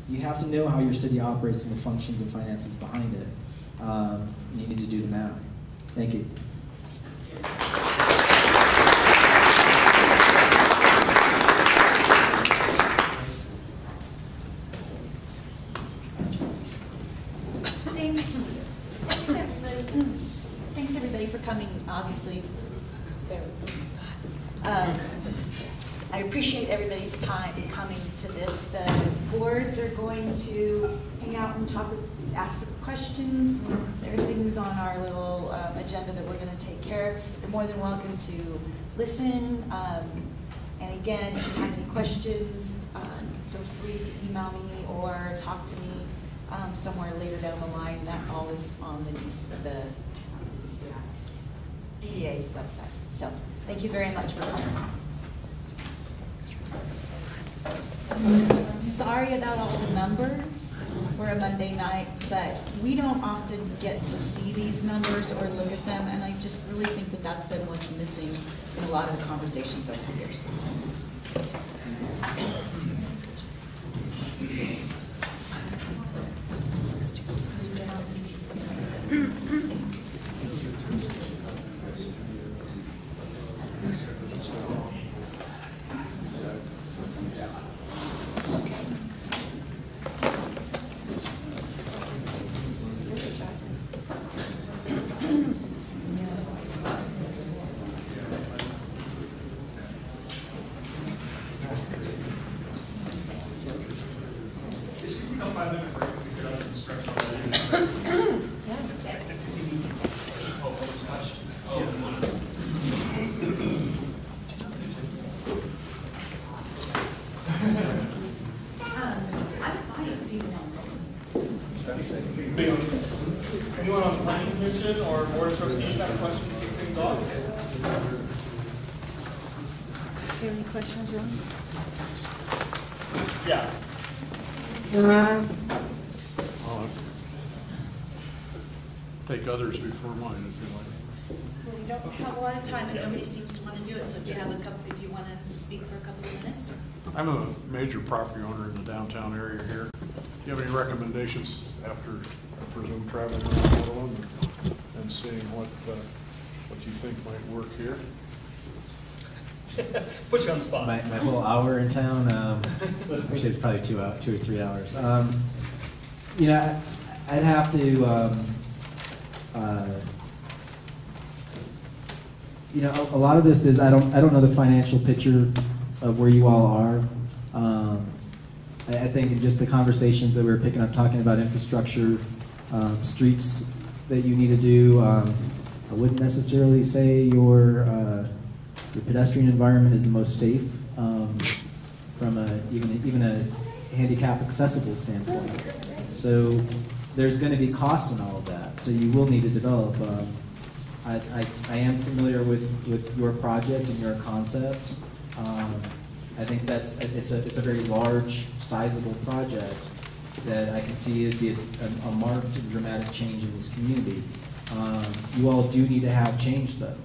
You have to know how your city operates and the functions and finances behind it. You need to do the math. Thank you. Thanks everybody for coming. Obviously, I appreciate everybody's time coming to this. The boards are going to hang out and talk, ask questions. There are things on our little agenda that we're going to take care of. You're more than welcome to listen. And again, if you have any questions, feel free to email me or talk to me somewhere later down the line. That all is on the DDA website. So thank you very much for coming. Sorry about all the numbers for a Monday night, but we don't often get to see these numbers or look at them, and I just really think that that's been what's missing in a lot of the conversations over the years. Anyone on the planning commission or board of trustees have a question to kick things off? Do you have any questions, Ron? Yeah. Take others before mine, if you like. Well, we don't have a lot of time, and nobody seems to want to do it. So if you have a couple, if you want to speak for a couple of minutes. I'm a major property owner in the downtown area here. Do you have any recommendations after, I presume, traveling around Nederland and seeing what you think might work here? Put you on the spot. My whole hour in town, actually it's probably 2 or 3 hours. You know, I'd have to, you know, a lot of this is I don't know the financial picture of where you all are. I think in just the conversations that we were picking up, talking about infrastructure, streets that you need to do, I wouldn't necessarily say your pedestrian environment is the most safe from even a handicap accessible standpoint. So there's going to be costs in all of that. So you will need to develop. I am familiar with your project and your concept. I think it's a very large, sizable project that I can see it be a marked and dramatic change in this community. You all do need to have change, though.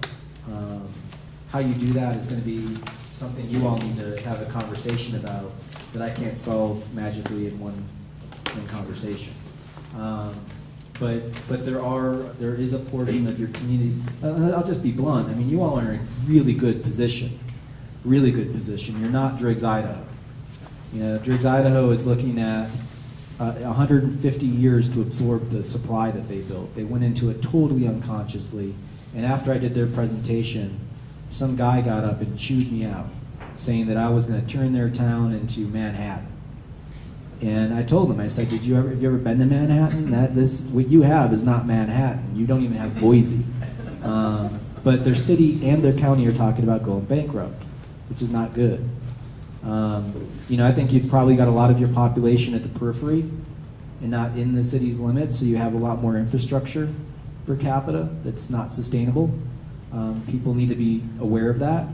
How you do that is going to be something you all need to have a conversation about that I can't solve magically in one conversation. But there is a portion of your community. I'll just be blunt. I mean, you all are in a really good position. Really good position. You're not Driggs, Idaho. You know, Driggs, Idaho is looking at 150 years to absorb the supply that they built. They went into it totally unconsciously, and after I did their presentation, some guy got up and chewed me out, saying that I was going to turn their town into Manhattan. And I told them, I said, have you ever been to Manhattan? What you have is not Manhattan. You don't even have Boise. But their city and their county are talking about going bankrupt, which is not good. You know, I think you've probably got a lot of your population at the periphery and not in the city's limits, so you have a lot more infrastructure per capita that's not sustainable. People need to be aware of that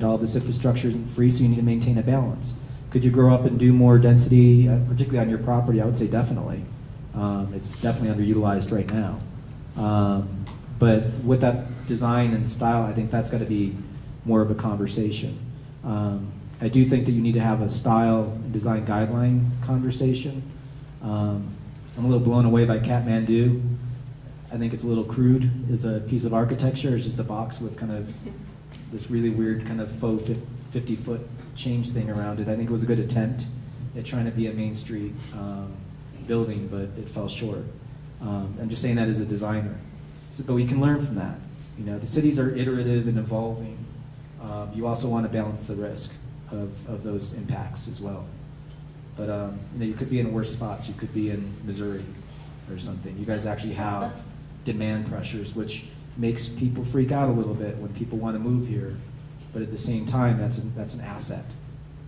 all this infrastructure isn't free, so you need to maintain a balance. Could you grow up and do more density, particularly on your property? I would say definitely. It's definitely underutilized right now. But with that design and style, I think that's got to be more of a conversation. I do think that you need to have a style and design guideline conversation. I'm a little blown away by Kathmandu. I think it's a little crude as a piece of architecture. It's just a box with kind of this really weird kind of faux 50-foot change thing around it. I think it was a good attempt at trying to be a Main Street building, but it fell short. I'm just saying that as a designer. So, but we can learn from that. You know, the cities are iterative and evolving. You also want to balance the risk of those impacts as well. But you know, you could be in worse spots. You could be in Missouri or something. You guys actually have demand pressures, which makes people freak out a little bit when people want to move here. But at the same time, that's an asset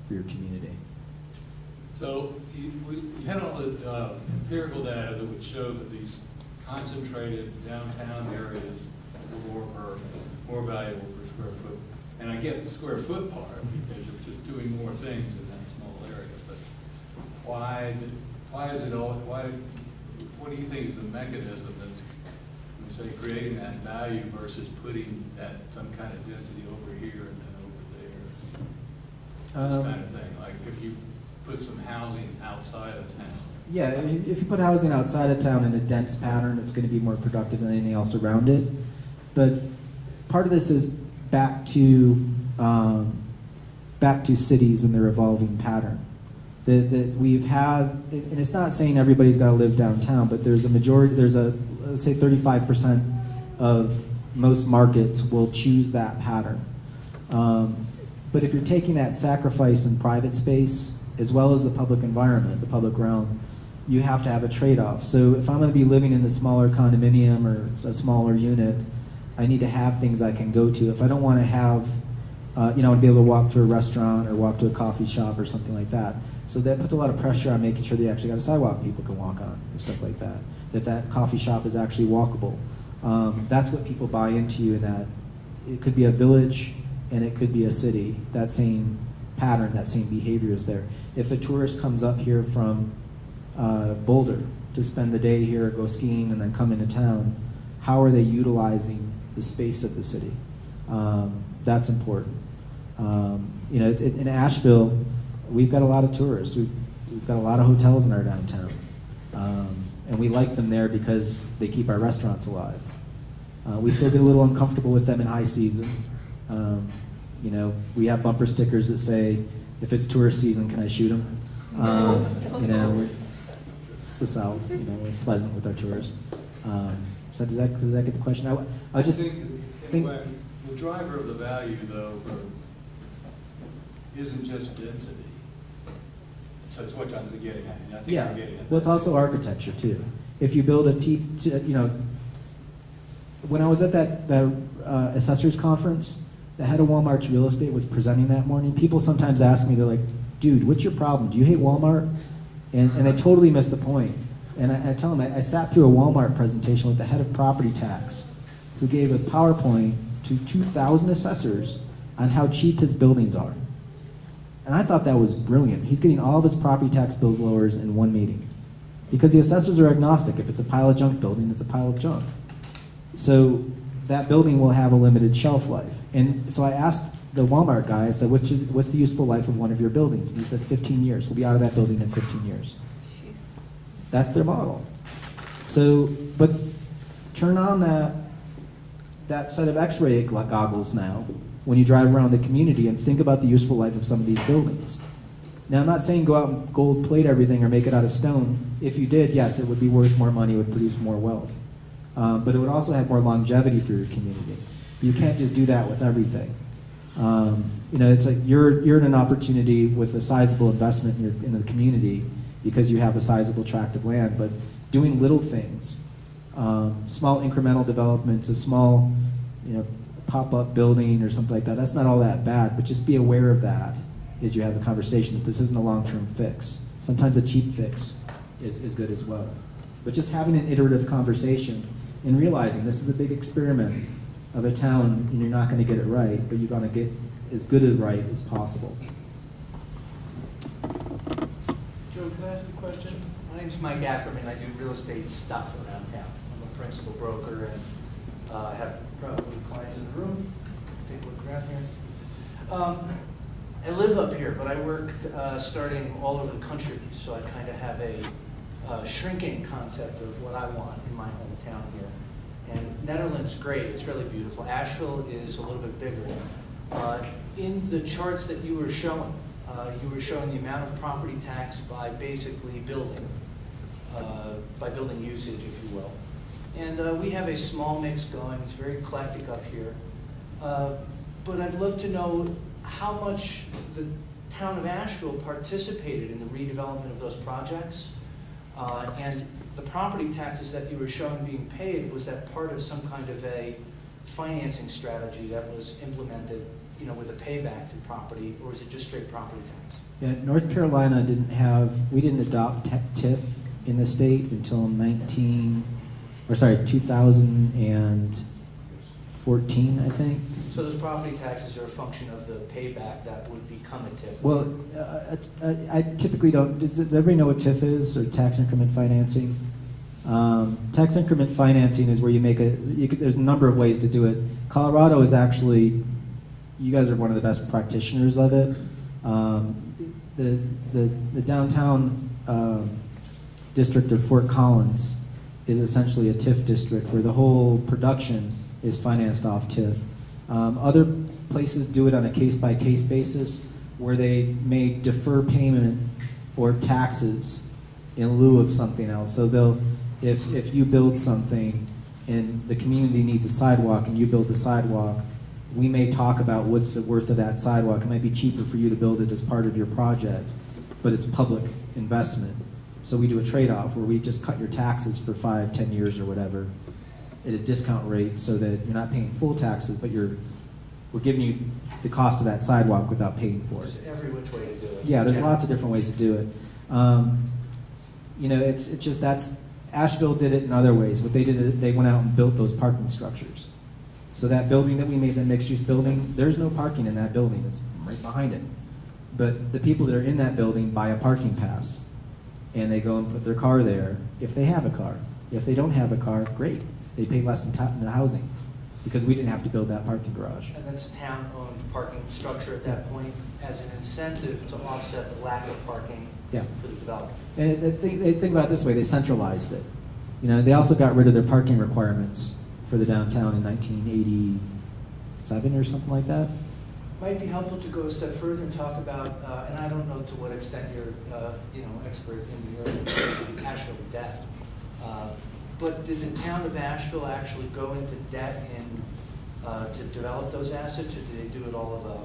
for your community. So you had all the empirical data that would show that these concentrated downtown areas are more valuable per square foot. And I get the square foot part because you're just doing more things in that small area. But why is it all? What do you think is the mechanism that's, say, creating that value versus putting that some kind of density over here and then over there? This kind of thing. Like if you put some housing outside of town. Yeah, I mean, if you put housing outside of town in a dense pattern, it's going to be more productive than anything else around it. But part of this is back to cities and their evolving pattern. That we've had, and it's not saying everybody's got to live downtown, but there's a majority, let's say 35% of most markets will choose that pattern. But if you're taking that sacrifice in private space, as well as the public environment, the public realm, you have to have a trade-off. So if I'm going to be living in a smaller condominium or a smaller unit, I need to have things I can go to. If I don't want to have, you know, I want to be able to walk to a restaurant or walk to a coffee shop or something like that. So that puts a lot of pressure on making sure they actually got a sidewalk people can walk on and stuff like that. That coffee shop is actually walkable. That's what people buy into, in that it could be a village and it could be a city. That same pattern, that same behavior is there. If a tourist comes up here from Boulder to spend the day here, go skiing, and then come into town, how are they utilizing the space of the city? That's important. You know, in Asheville, we've got a lot of tourists. We've got a lot of hotels in our downtown. And we like them there because they keep our restaurants alive. We still get a little uncomfortable with them in high season. You know, we have bumper stickers that say, if it's tourist season, can I shoot them? You know, it's the South. You know, we're pleasant with our tourists. So does that get the question? I just think the driver of the value, though, isn't just density. So it's what I'm getting at. And I think yeah. you're getting at. Well, it's also architecture too. If you build you know, when I was at that assessors conference, the head of Walmart's real estate was presenting that morning. People sometimes ask me, they're like, dude, what's your problem? Do you hate Walmart? And they totally missed the point. And I tell them, I sat through a Walmart presentation with the head of property tax, who gave a PowerPoint to 2,000 assessors on how cheap his buildings are. And I thought that was brilliant. He's getting all of his property tax bills lowered in one meeting. Because the assessors are agnostic. If it's a pile of junk building, it's a pile of junk. So that building will have a limited shelf life. And so I asked the Walmart guy, I said, what's the useful life of one of your buildings? And he said, 15 years. We'll be out of that building in 15 years. Jeez. That's their model. So, but turn on that set of x-ray goggles now when you drive around the community and think about the useful life of some of these buildings. Now, I'm not saying go out and gold plate everything or make it out of stone. If you did, yes, it would be worth more money, it would produce more wealth. But it would also have more longevity for your community. You can't just do that with everything. You know, it's like you're in an opportunity with a sizable investment in the community because you have a sizable tract of land, but doing little things, small incremental developments, a small, you know, pop-up building or something like that, that's not all that bad, but just be aware of that as you have a conversation that this isn't a long-term fix. Sometimes a cheap fix is good as well. But just having an iterative conversation and realizing this is a big experiment of a town and you're not going to get it right, but you're going to get as good at right as possible. Joe, can I ask a question? My name's Mike Ackerman. I do real estate stuff around town. I'm a principal broker and I have probably clients in the room. Take a look around here. I live up here, but I work starting all over the country, so I kind of have a shrinking concept of what I want in my hometown here. And Nederland's great, it's really beautiful. Asheville is a little bit bigger. In the charts that you were showing the amount of property tax by basically building usage, if you will. And we have a small mix going, it's very eclectic up here. But I'd love to know how much the town of Asheville participated in the redevelopment of those projects. And the property taxes that you were showing being paid, was that part of some kind of a financing strategy that was implemented, you know, with a payback through property, or is it just straight property tax? Yeah, North Carolina we didn't adopt TIF in the state until 2014, I think. So those property taxes are a function of the payback that would become a TIF? Well, I typically don't. Does everybody know what TIF is, or tax increment financing? Tax increment financing is where you make there's a number of ways to do it. Colorado is actually, you guys are one of the best practitioners of it. The downtown district of Fort Collins is essentially a TIF district where the whole production is financed off TIF. Other places do it on a case-by-case basis where they may defer payment or taxes in lieu of something else. So if you build something and the community needs a sidewalk and you build the sidewalk, we may talk about what's the worth of that sidewalk. It might be cheaper for you to build it as part of your project, but it's public investment. So we do a trade-off where we just cut your taxes for 5, 10 years or whatever at a discount rate so that you're not paying full taxes, but we're giving you the cost of that sidewalk without paying for it. There's every which way to do it. Yeah, there's lots of different ways to do it. You know, it's just Asheville did it in other ways. What they did is they went out and built those parking structures. So that building that we made, the mixed-use building, there's no parking in that building. It's right behind it. But the people that are in that building buy a parking pass, and they go and put their car there if they have a car. If they don't have a car, great. They pay less in the housing because we didn't have to build that parking garage. And that's town-owned parking structure at that point as an incentive to offset the lack of parking for the development. And they think about it this way, they centralized it. You know, they also got rid of their parking requirements for the downtown in 1987 or something like that. Might be helpful to go a step further and talk about, and I don't know to what extent you're, expert in the area of Asheville debt. But did the town of Asheville actually go into debt to develop those assets, or did they do it all of a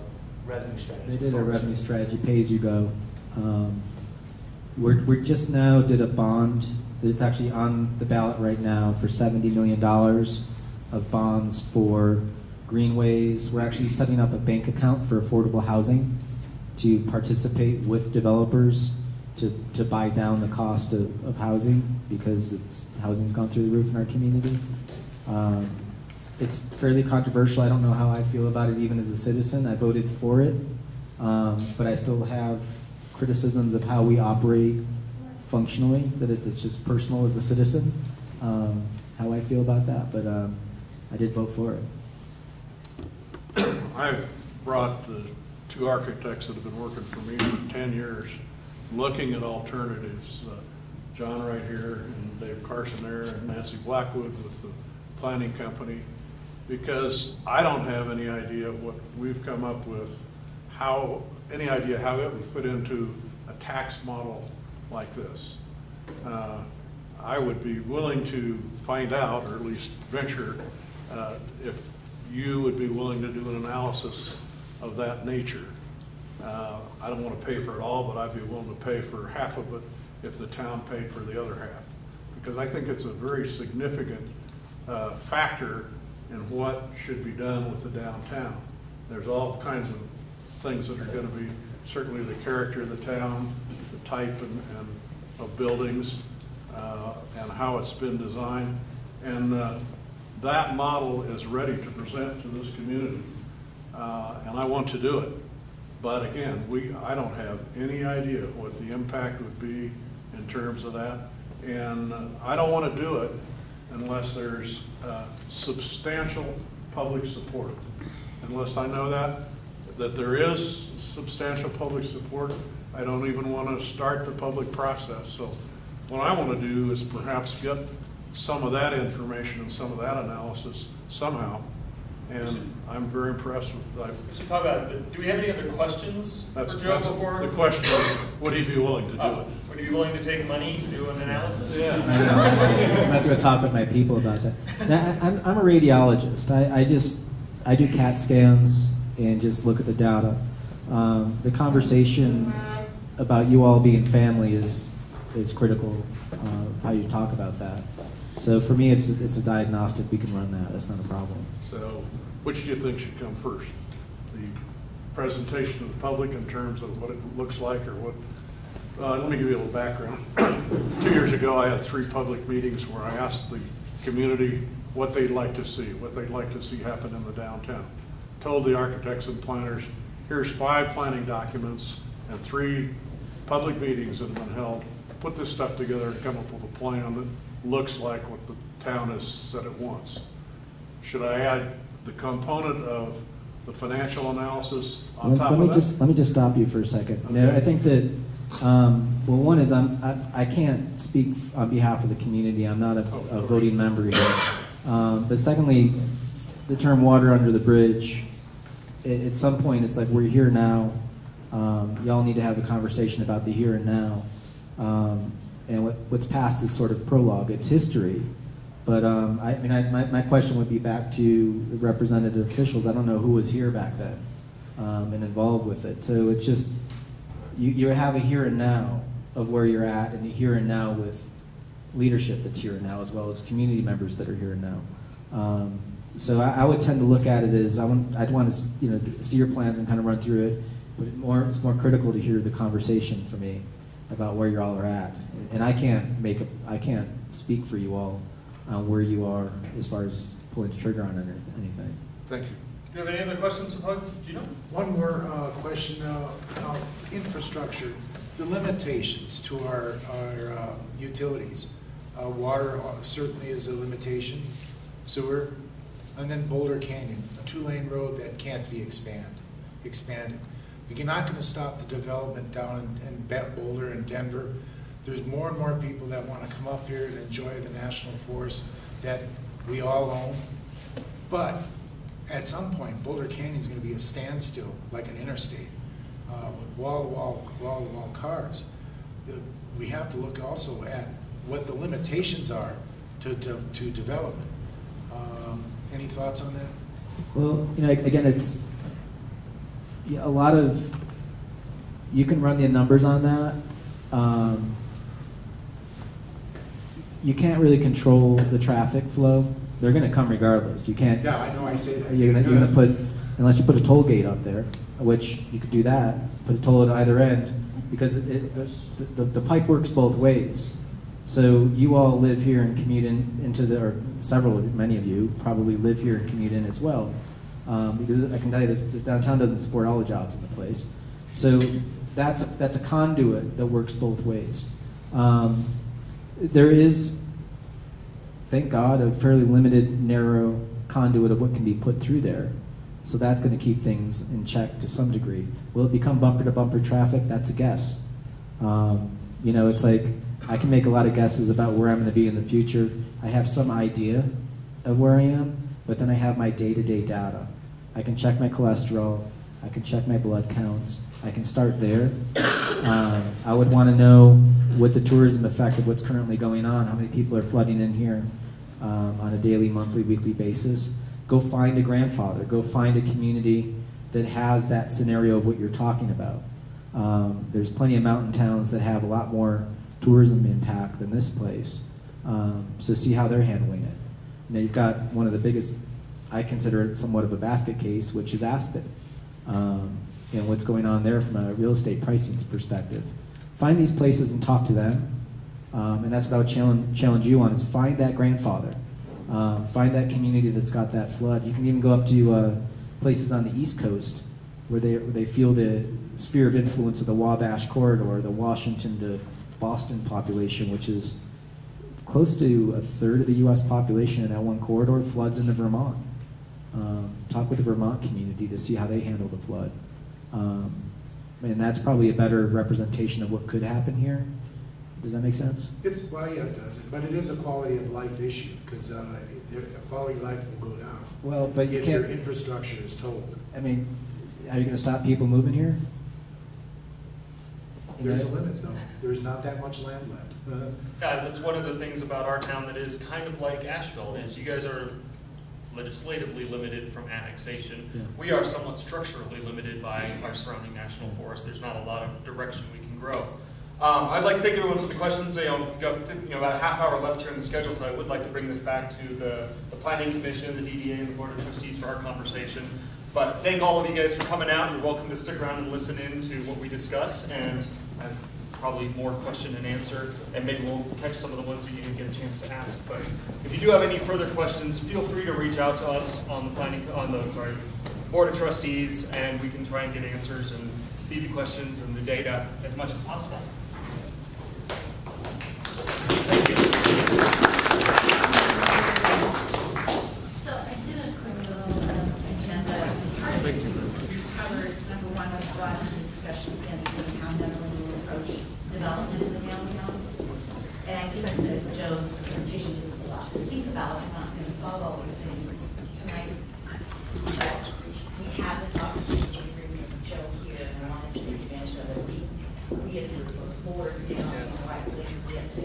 revenue strategy? They did a revenue strategy, pay as you go. We just now did a bond that's actually on the ballot right now for $70 million of bonds for greenways. We're actually setting up a bank account for affordable housing to participate with developers to buy down the cost of housing because housing's gone through the roof in our community. It's fairly controversial. I don't know how I feel about it even as a citizen. I voted for it, but I still have criticisms of how we operate functionally, that it's just personal as a citizen, how I feel about that, but I did vote for it. I've brought the two architects that have been working for me for 10 years, looking at alternatives. John right here, and Dave Carson there, and Nancy Blackwood with the planning company, because I don't have any idea what we've come up with, any idea how it would fit into a tax model like this. I would be willing to find out, or at least venture, if you would be willing to do an analysis of that nature. I don't want to pay for it all, but I'd be willing to pay for half of it if the town paid for the other half. Because I think it's a very significant factor in what should be done with the downtown. There's all kinds of things that are going to be, certainly the character of the town, the type of buildings, and how it's been designed. And that model is ready to present to this community, and I want to do it. But again, I don't have any idea what the impact would be in terms of that, and I don't want to do it unless there's substantial public support. Unless I know that there is substantial public support. I don't even want to start the public process. So what I want to do is perhaps get some of that information and some of that analysis somehow. And I'm very impressed with that. We should talk about it, but do we have any other questions for Joe before? The question is, would he be willing to do it? Would he be willing to take money to do an analysis? I know. I'm going to talk with my people about that. Now, I'm a radiologist. I do CAT scans and just look at the data. The conversation about you all being family is critical of how you talk about that. So for me, it's a diagnostic. We can run that. That's not a problem. So which do you think should come first? The presentation to the public in terms of what it looks like, or what? Let me give you a little background. 2 years ago, I had 3 public meetings where I asked the community what they'd like to see happen in the downtown. Told the architects and planners, here's 5 planning documents and 3 public meetings that have been held. Put this stuff together and come up with a plan that looks like what the town has said it wants. Should I add the component of the financial analysis on top of that? Let me just stop you for a second. Okay. You know, I think that well, one is I can't speak on behalf of the community. I'm not a voting member here. But secondly, the term "water under the bridge," at some point, it's like we're here now. Y'all need to have a conversation about the here and now. And what's past is sort of prologue. It's history. But my question would be back to the representative officials. I don't know who was here back then and involved with it. So it's just, you have a here and now of where you're at, and a here and now with leadership that's here and now, as well as community members that are here and now. So I would tend to look at it as I'd want to see your plans and kind of run through it. But it's more critical to hear the conversation for me about where you all are at. And I can't speak for you all on where you are as far as pulling the trigger on anything. Thank you. Do you have any other questions for Pug? Do you know? One more question, infrastructure, the limitations to our utilities. Water certainly is a limitation, sewer, and then Boulder Canyon, a 2-lane road that can't be expanded. You're not going to stop the development down in Boulder and Denver. There's more and more people that want to come up here and enjoy the national forest that we all own. But at some point, Boulder Canyon is going to be a standstill, like an interstate, with wall-to-wall cars. We have to look also at what the limitations are to development. Any thoughts on that? Well, again, it's a lot of, you can run the numbers on that. You can't really control the traffic flow. They're going to come regardless. You can't. Yeah, I know. I say that. You're going to put, unless you put a toll gate up there, which you could do that. Put a toll at either end, because the pipe works both ways. So you all live here and commute into many of you probably live here and commute in as well, because I can tell you this downtown doesn't support all the jobs in the place. So that's a conduit that works both ways. There is, thank God, a fairly limited, narrow conduit of what can be put through there. So that's going to keep things in check to some degree. Will it become bumper-to-bumper traffic? That's a guess. It's like I can make a lot of guesses about where I'm going to be in the future. I have some idea of where I am, but then I have my day-to-day data. I can check my cholesterol. I can check my blood counts. I can start there. I would want to know what the tourism effect of what's currently going on, how many people are flooding in here on a daily, monthly, weekly basis. Go find a grandfather. Go find a community that has that scenario of what you're talking about. There's plenty of mountain towns that have a lot more tourism impact than this place. So see how they're handling it. You've got one of the biggest, I consider it somewhat of a basket case, which is Aspen. And what's going on there from a real estate pricing perspective. Find these places and talk to them. And that's what I would challenge you on, is find that grandfather. Find that community that's got that flood. You can even go up to places on the East Coast where they feel the sphere of influence of the Wabash corridor, the Washington to Boston population, which is close to a third of the U.S. population in that one corridor, floods into Vermont. Talk with the Vermont community to see how they handle the flood. I mean, that's probably a better representation of what could happen here. Does that make sense? Well, yeah, it does, but it is a quality of life issue, because quality of life will go down. Well, but you if your can't, infrastructure is told. I mean, are you gonna stop people moving here? You There's a know? limit, though. There's not that much land left. Yeah, that's one of the things about our town that is kind of like Asheville, is you guys are legislatively limited from annexation. Yeah. We are somewhat structurally limited by our surrounding national forest. There's not a lot of direction we can grow. I'd like to thank everyone for the questions. We've got about a half hour left here in the schedule, so I would like to bring this back to the Planning Commission, the DDA, and the Board of Trustees for our conversation. But thank all of you guys for coming out. You're welcome to stick around and listen in to what we discuss, and probably more question and answer, and maybe we'll catch some of the ones that you didn't get a chance to ask. But if you do have any further questions, feel free to reach out to us on the Board of Trustees, and we can try and get answers and feed the questions and the data as much as possible. Thank you. So I did a quick little agenda. We covered number one was broadening the discussion against the how Nederland will approach development in the downtowns. And I think that Joe's presentation is a lot to think about. We're not going to solve all these things tonight. But we have this opportunity to bring Joe here, and I wanted to take advantage of it. We as boards get on the right places yet to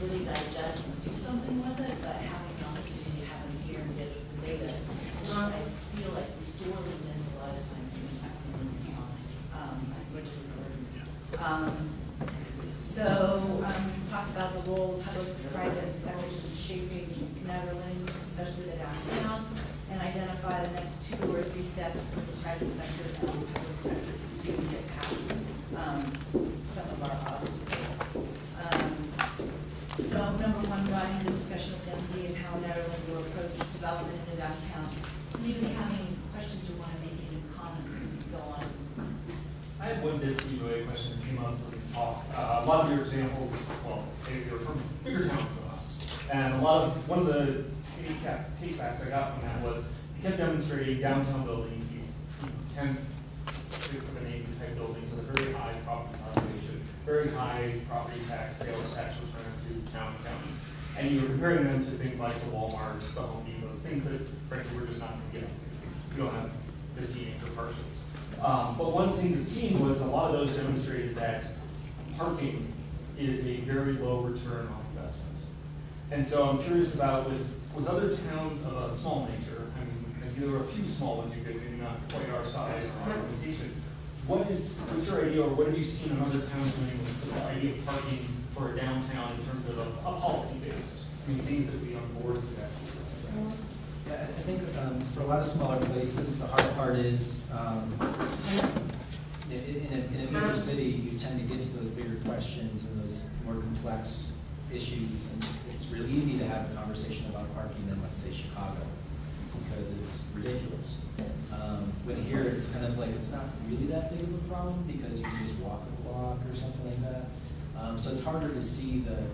really digest and do something with it, but having an opportunity to have them here and get us the data, I feel like we sorely miss a lot of times in this town. I think it's important. Talks about the role of public-private sectors in shaping Nederland, especially the downtown, and identify the next 2 or 3 steps that the private sector and the public sector can do to get past some of our obstacles. So number one, broadening the discussion of density and how Nederland will approach development in the downtown. So maybe we have any questions or want to make any comments, we can go on. I have one density related question that came up from the talk. A lot of your examples, well, they were from bigger towns than us. And one of the take backs I got from that was you kept demonstrating downtown buildings, these 10, 6, and 8 type buildings with a very high property valuation, very high property tax, sales tax return to town and county. And you were comparing them to things like the Walmarts, the Home Depots, things that frankly we're just not going to get. We don't have 15-acre parcels. But one of the things it seemed was a lot of those demonstrated that parking is a very low return on investment. And so I'm curious about with other towns of a small nature, I mean, there are a few small ones you could maybe not quite our size or our implementation. What's your idea, or what have you seen in other towns doing with the idea of parking for a downtown in terms of a policy based? I mean, things that would be on board with that. Yeah, I think for a lot of smaller places, the hard part is in a bigger city, you tend to get to those bigger questions and those more complex issues, and it's really easy to have a conversation about parking in, let's say, Chicago, because it's ridiculous. But here, it's kind of like, it's not really that big of a problem because you can just walk a block or something like that. So it's harder to see that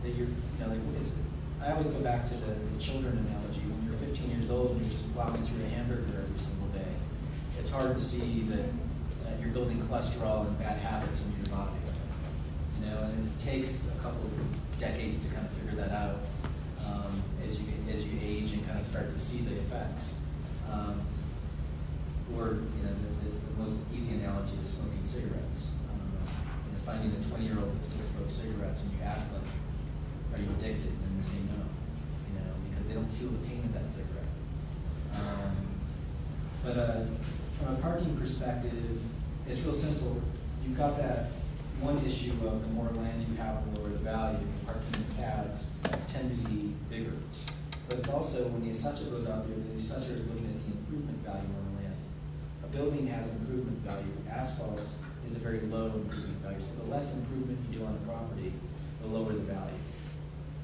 you're, I always go back to the children analogy. When you're 15 years old and you're just plowing through a hamburger every single day, it's hard to see that you're building cholesterol and bad habits in your body. And it takes a couple of decades to kind of figure that out as you age and kind of start to see the effects. The most easy analogy is smoking cigarettes. Finding a 20-year-old that still smokes cigarettes and you ask them, are you addicted? And they say no, because they don't feel the pain of that cigarette. But from a parking perspective, it's real simple. You've got that one issue of the more land you have, the lower the value. Parking pads tend to be bigger. But it's also, when the assessor goes out there, the assessor is looking at the improvement value on the land. A building has improvement value. Asphalt is a very low improvement value. So the less improvement you do on the property, the lower the value.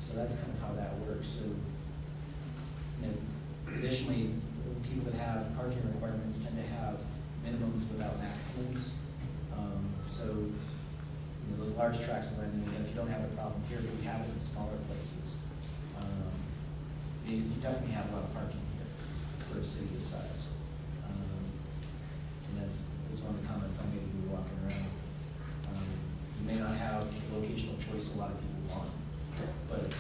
So that's kind of how that works. So, traditionally, people that have parking requirements tend to have minimums without maximums. Those large tracts of land, if you don't have a problem here, but you have it in smaller places, you definitely have a lot of parking here for a city this size. And was one of the comments I made as we were walking around. You may not have the locational choice a lot of people want, but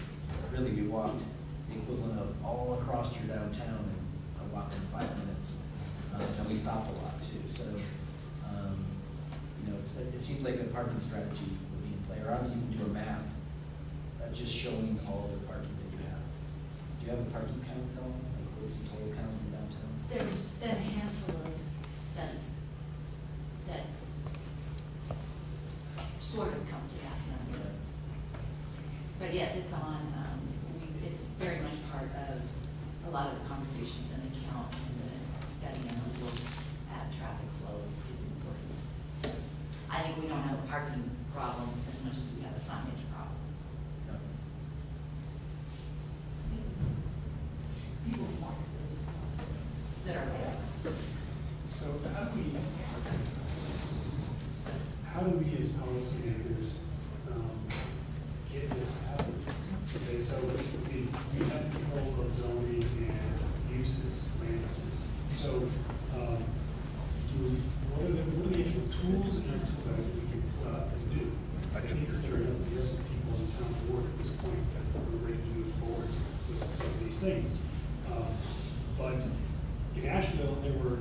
really we walked the equivalent of all across your downtown in a walk in 5 minutes. And we stopped a lot too. So, it seems like a parking strategy would be in play. Or I would even do a map just showing all the parking that you have. Do you have a parking count at all? Like what's the total count in downtown? There's been a handful of studies that sort of come to that number. But yes, it's on, it's very much part of a lot of the conversations and the count and the study and the look at traffic flows is important. I think we don't have a parking problem as much as we have a signage problem. People want those spots that are there. So how do we as policymakers get this out? Okay, so we have control of zoning and uses, land uses. So what are the actual tools and exercises that we can do? I think there are enough people in town to work at this point that we're ready to move forward with some of these things. But in Asheville, there were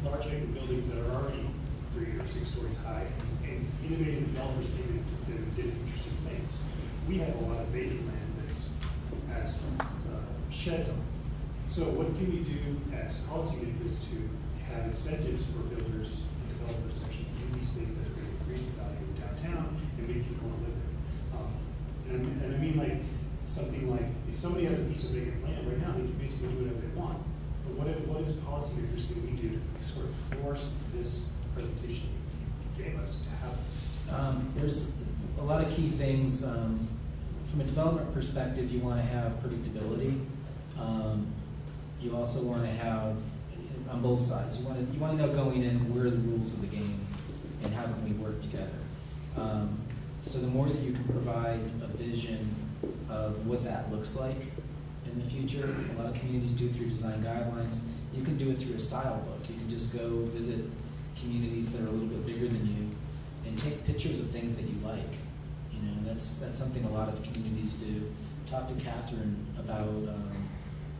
large vacant buildings that are already 3 or 6 stories high, and innovative developers came in and did interesting things. We have a lot of vacant land that has sheds on it. So what can we do as policymakers to have incentives for builders and developers to actually do these things that are going to increase the value of downtown and make people want to live there? And I mean like something like, if somebody has a piece of vacant land right now, they can basically do whatever they want. But what as policymakers can we do to sort of force this presentation you gave us to happen? There's a lot of key things. From a development perspective, you want to have predictability. You also want to have, on both sides, you want to know going in where are the rules of the game and how can we work together. So the more that you can provide a vision of what that looks like in the future, a lot of communities do through design guidelines. You can do it through a style book. You can just go visit communities that are a little bit bigger than you and take pictures of things that you like. That's something a lot of communities do. Talk to Catherine about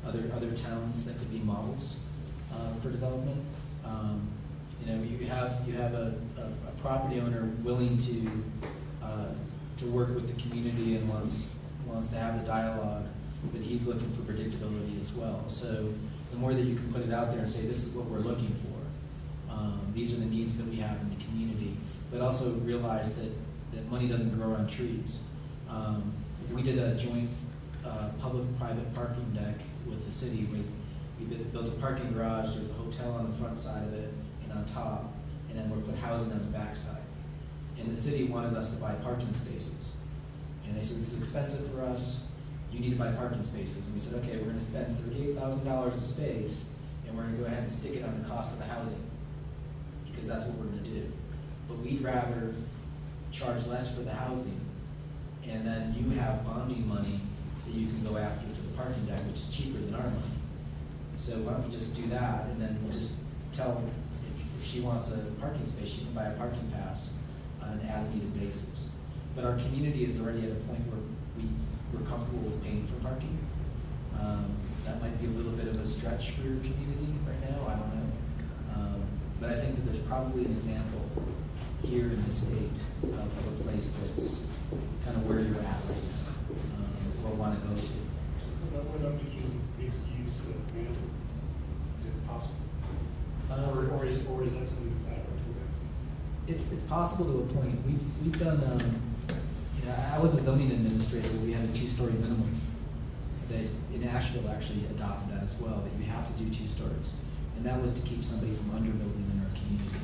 other towns that could be models for development. You have a property owner willing to work with the community and wants to have the dialogue, but he's looking for predictability as well. So the more that you can put it out there and say, this is what we're looking for, these are the needs that we have in the community, but also realize that money doesn't grow on trees. We did a joint public-private parking deck with the city. We built a parking garage. There was a hotel on the front side of it and on top, and then we put housing on the back side. And the city wanted us to buy parking spaces. And they said, this is expensive for us. You need to buy parking spaces. And we said, okay, we're going to spend $38,000 a space, and we're going to go ahead and stick it on the cost of the housing, because that's what we're going to do. But we'd rather charge less for the housing, and then you have bonding money that you can go after for the parking deck, which is cheaper than our money. So why don't we just do that, and then we'll just tell her if she wants a parking space, she can buy a parking pass on an as-needed basis. But our community is already at a point where we're comfortable with paying for parking. That might be a little bit of a stretch for your community right now, I don't know. But I think that there's probably an example here in the state of a place that's kind of where you're at right now, or want to go to. What about making mixed use of land? Is it possible? Or is that something that's out of our It's possible to a point. We've done, I was a zoning administrator where we had a 2-story minimum. That in Asheville actually adopted that as well, that you have to do 2 stories. And that was to keep somebody from underbuilding in our community.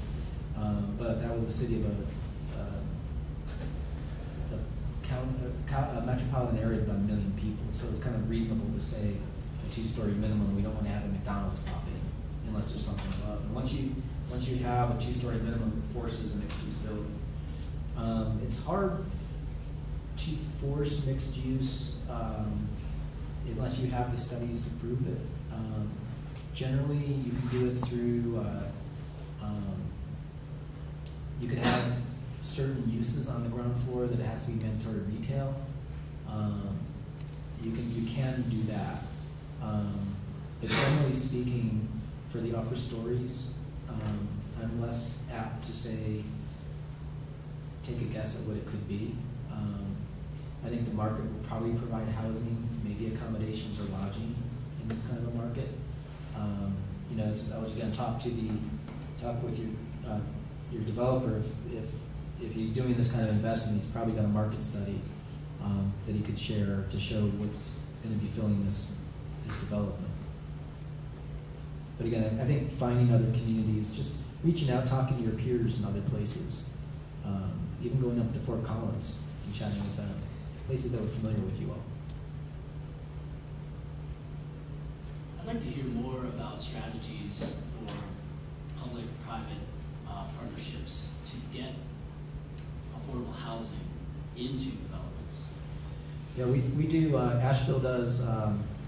But that was a city of a metropolitan area of about 1 million people, so it's kind of reasonable to say a 2-story minimum. We don't want to have a McDonald's pop in unless there's something above. And once you have a 2-story minimum, it forces a mixed-use building. It's hard to force mixed use unless you have the studies to prove it. Generally, you can do it through You could have certain uses on the ground floor that it has to be meant toward retail. You can do that. But generally speaking, for the upper stories, I'm less apt to say, take a guess at what it could be. I think the market will probably provide housing, maybe accommodations or lodging in this kind of a market. You know, I was going to talk with your developer if he's doing this kind of investment, he's probably got a market study that he could share to show what's going to be filling this development. But again, I think finding other communities, just reaching out, talking to your peers in other places, even going up to Fort Collins and chatting with them, places that were familiar with you all. I'd like to hear more about strategies for public-private partnerships to get affordable housing into developments. Yeah, we do, Asheville does,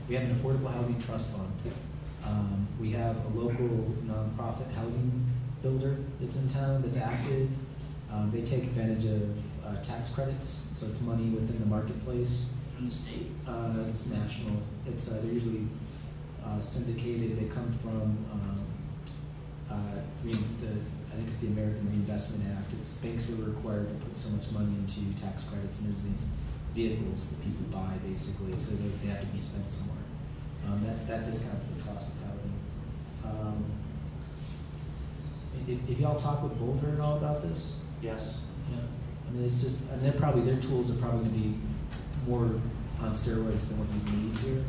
we have an affordable housing trust fund. We have a local nonprofit housing builder that's in town that's active. They take advantage of tax credits, so it's money within the marketplace. From the state? It's national. It's they're usually syndicated. They come from I think it's the American Reinvestment Act. It's banks are required to put so much money into tax credits, and there's these vehicles that people buy basically, so they have to be spent somewhere. That discounts the cost of housing. If y'all talk with Boulder at all about this? Yes. Yeah. I mean, it's just, and they're probably, their tools are probably going to be more on steroids than what you need here.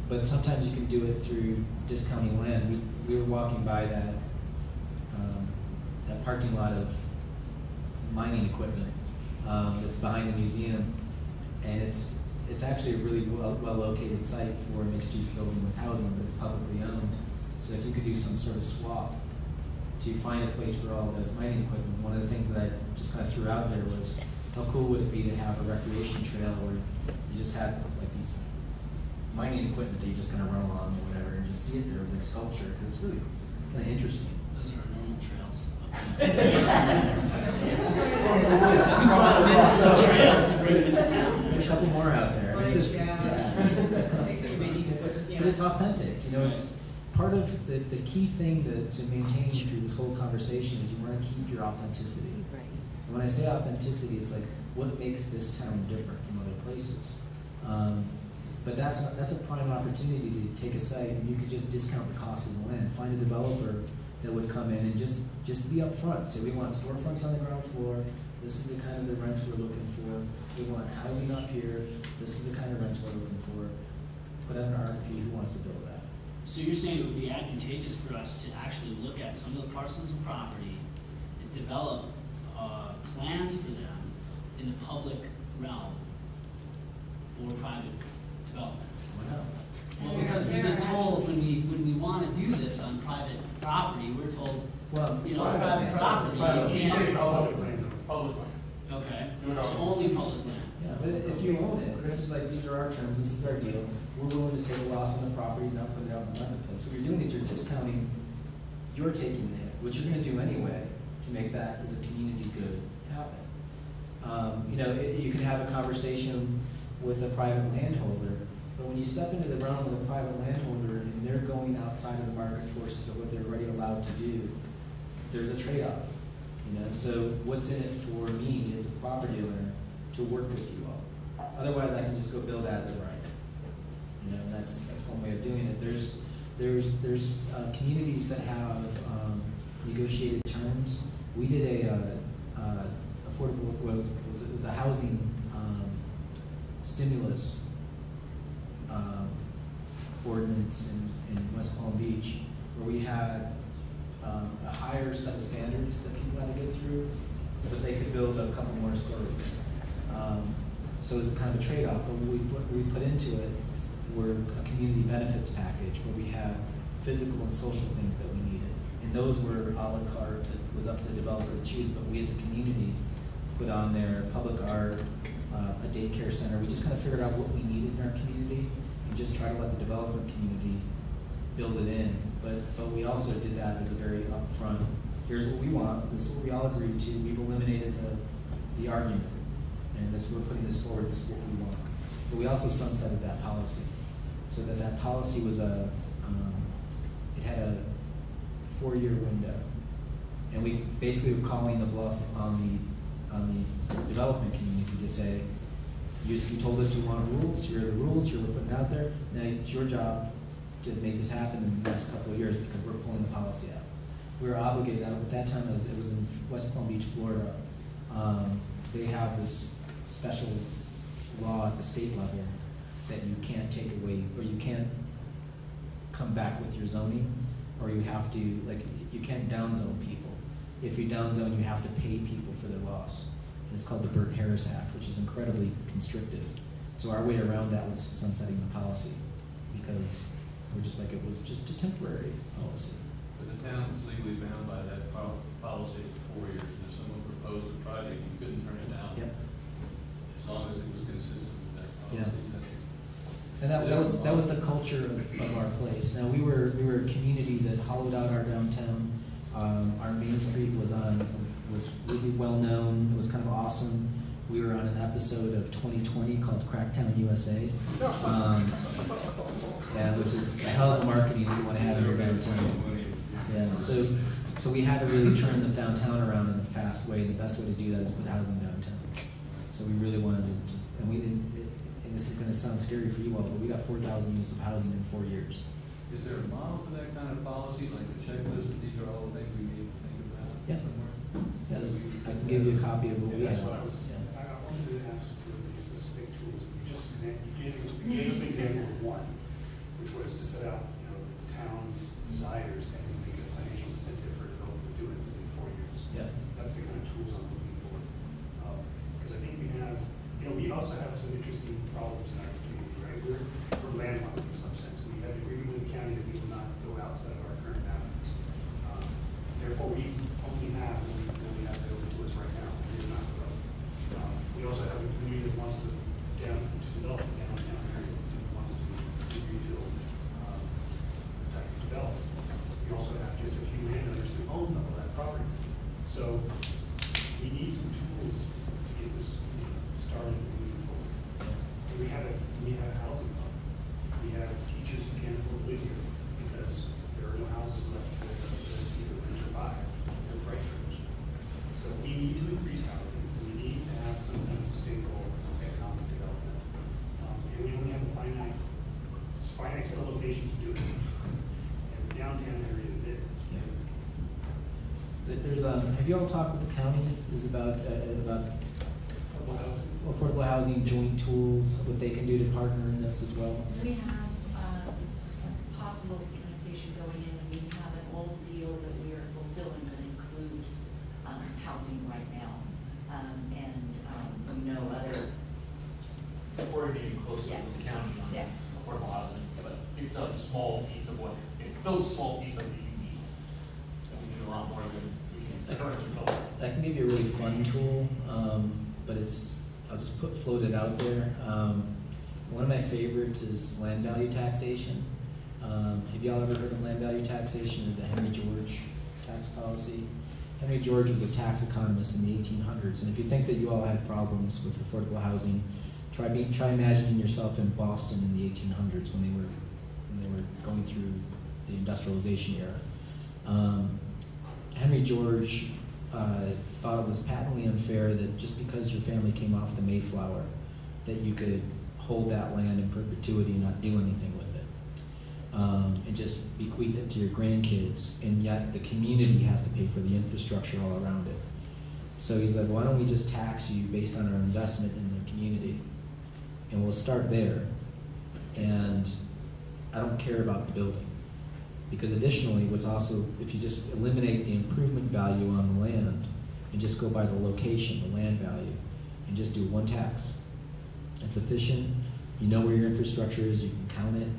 But sometimes you can do it through discounting land. We were walking by that parking lot of mining equipment that's behind the museum, and it's actually a really well located site for a mixed use building with housing, but it's publicly owned. So if you could do some sort of swap to find a place for all those mining equipment, one of the things that I just kind of threw out there was how cool would it be to have a recreation trail where you just had like these mining equipment that you just kind of run along or whatever, and just see it there as like sculpture, because it's really kind of interesting. Those are our normal trails. Trails to bring them into town. There's a couple more out there. Right, It's just, yeah. that's kind of, but it's authentic. You know, it's part of the key thing to maintain through this whole conversation is you want to keep your authenticity. Right. And when I say authenticity, it's like what makes this town different from other places. But that's a prime opportunity to take a site and you could just discount the cost of the land. Find a developer that would come in and just be upfront. Say we want storefronts on the ground floor. This is the kind of the rents we're looking for. We want housing up here. This is the kind of rents we're looking for. Put out an RFP. Who wants to build that? So you're saying it would be advantageous for us to actually look at some of the parcels of property and develop plans for them in the public realm for private development? Why not? Well, because we've been told when we want to do this on private property, we're told, Well, you know, it's private property, you can't. Public land. Public land. Okay, Do it it's all. only public land. Yeah, but if you own it, this is like, these are our terms, this is our deal. We're willing to take a loss on the property, not put it out in the marketplace. So what you're doing is you're discounting, you're taking the hit, which you're gonna do anyway to make that as a community good happen. You know, you can have a conversation with a private landholder, but when you step into the realm of a private landholder and they're going outside of the market forces of what they're already allowed to do, there's a trade-off. You know, so what's in it for me as a property owner to work with you all? Otherwise, I can just go build as of right. You know, and that's one way of doing it. There's communities that have negotiated terms. We did affordable it was a housing stimulus ordinance in West Palm Beach, where we had a higher set of standards that people had to get through, but they could build a couple more stories. So it was a kind of a trade-off. But what we put into it were a community benefits package where we had physical and social things that we needed. And those were a la carte. It was up to the developer to choose, but we as a community put on there public art, a daycare center. We just kind of figured out what we needed in our community and just try to let the development community build it in. But we also did that as a very upfront, here's what we want, this is what we all agreed to, we've eliminated the argument. And this, we're putting this forward, this is what we want. But we also sunsetted that policy. So that policy was it had a 4-year window. And we basically were calling the bluff on the development community to say, you told us you wanted rules, here are the rules, here we're putting out there. Now it's your job to make this happen in the next couple of years because we're pulling the policy out. We were obligated, at that time it was in West Palm Beach, Florida. They have this special law at the state level that you can't take away, or you can't come back with your zoning, or you have to, like, you can't downzone people. If you downzone, you have to pay people for their loss. And it's called the Burton-Harris Act, which is incredibly constrictive. So our way around that was sunsetting the policy, because we're just like, it was just a temporary policy. But the town was legally bound by that policy for 4 years. If someone proposed a project, you couldn't turn it down. Yep. As long as it was consistent with that policy. Yeah. And that was the culture of our place. Now we were a community that hollowed out our downtown. Our main street was really well known. It was kind of awesome. We were on an episode of 2020 called Cracktown USA, which is a hell of a marketing you want to have in your downtown. Yeah, so we had to really turn the downtown around in a fast way. The best way to do that is put housing downtown. So we really wanted to, and we didn't. And this is going to sound scary for you all, but we got 4,000 units of housing in 4 years. Is there a model for that kind of policy, like a checklist, that these are all the things we need to think about somewhere? I can give you a copy of what we have. That's what I was, I wanted to ask for these specific tools. You gave us an example of one, which was to set out, the town's desires and make a financial incentive for development to do it within 4 years. Yeah. That's the kind of tools I'm looking for. Because I think we have, we also have some interesting problems in our community, right? We're landlocked in some sense. We have agreement with the county that we will not go outside of our current boundaries. Therefore, we only have what we have available to us right now. We do not grow. We also have a community that wants to develop the downtown area, and wants to refill, develop. We also have just a few landowners who own all that property. So we need some tools to get this started and moving forward. And we have a housing problem. We have teachers who can't afford to live here because there are no houses left to either rent or buy. They're price rangers. So we need to increase housing. We need to have some kind of sustainable economic development. And we only have a finite set of locations to do it. And the downtown area is it. There's have you all talked with the county? Is about affordable housing joint tools, what they can do to partner in this as well? We have a possible organization going in, and we have an old deal that we are fulfilling that includes housing right now. We know other. We're getting closer to the county on affordable housing, but it's a small piece of what, it fills a small piece of the need. We need a lot more than we can currently fill. I can give you a really fun tool, but I'll just float it out there. One of my favorites is land value taxation. Have y'all ever heard of land value taxation or the Henry George tax policy? Henry George was a tax economist in the 1800s, and if you think that you all had problems with affordable housing, try imagining yourself in Boston in the 1800s when they were going through the industrialization era. Henry George thought it was patently unfair that just because your family came off the Mayflower, that you could hold that land in perpetuity and not do anything with it, and just bequeath it to your grandkids, and yet the community has to pay for the infrastructure all around it. So he's like, why don't we just tax you based on our investment in the community, and we'll start there, and I don't care about the building. Because additionally, what's also, if you just eliminate the improvement value on the land and just go by the location, the land value, and just do one tax, it's efficient, you know where your infrastructure is, you can count it,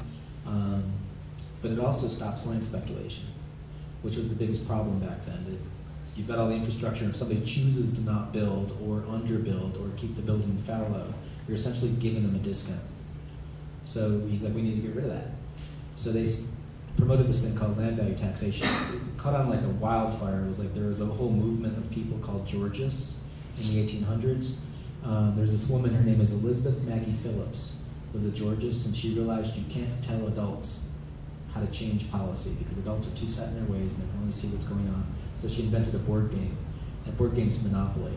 but it also stops land speculation, which was the biggest problem back then. That you've got all the infrastructure, and if somebody chooses to not build or underbuild or keep the building fallow, you're essentially giving them a discount. So he's like, we need to get rid of that. So promoted this thing called land value taxation. It caught on like a wildfire. It was like there was a whole movement of people called Georgists in the 1800s. There's this woman, her name is Elizabeth Maggie Phillips, was a Georgist, and she realized you can't tell adults how to change policy because adults are too set in their ways and they can only see what's going on. So she invented a board game. That board game's Monopoly.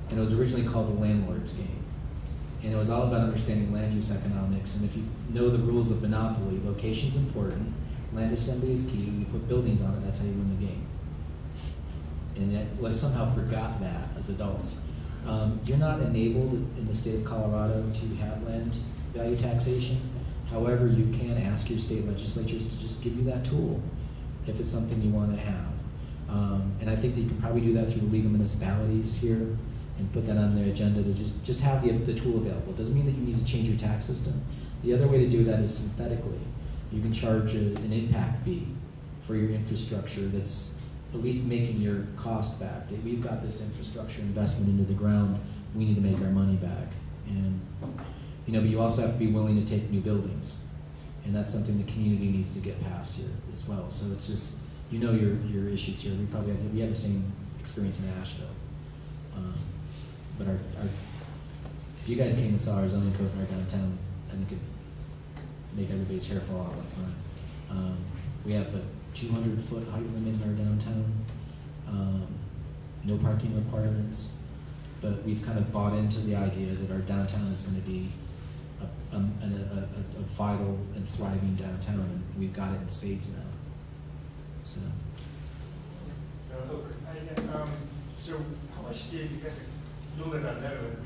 And it was originally called the Landlord's Game. And it was all about understanding land use economics. And if you know the rules of Monopoly, location's important, land assembly is key, you put buildings on it, that's how you win the game. And yet, let's somehow forgot that as adults. You're not enabled in the state of Colorado to have land value taxation. However, you can ask your state legislatures to just give you that tool if it's something you want to have. And I think that you can probably do that through the League of Municipalities here and put that on their agenda to just have the tool available. It doesn't mean that you need to change your tax system. The other way to do that is synthetically. You can charge an impact fee for your infrastructure that's at least making your cost back. We've got this infrastructure investment into the ground. We need to make our money back. And but you also have to be willing to take new buildings. And that's something the community needs to get past here as well. So it's just, your issues here. We have the same experience in Asheville. But if you guys came and saw our zoning code in our downtown, I think it'd make everybody's hair fall out like mine. We have a 200-foot height limit in our downtown, no parking requirements, but we've kind of bought into the idea that our downtown is going to be a vital and thriving downtown, and we've got it in spades now. So how much did you guys, a little bit about Nederland,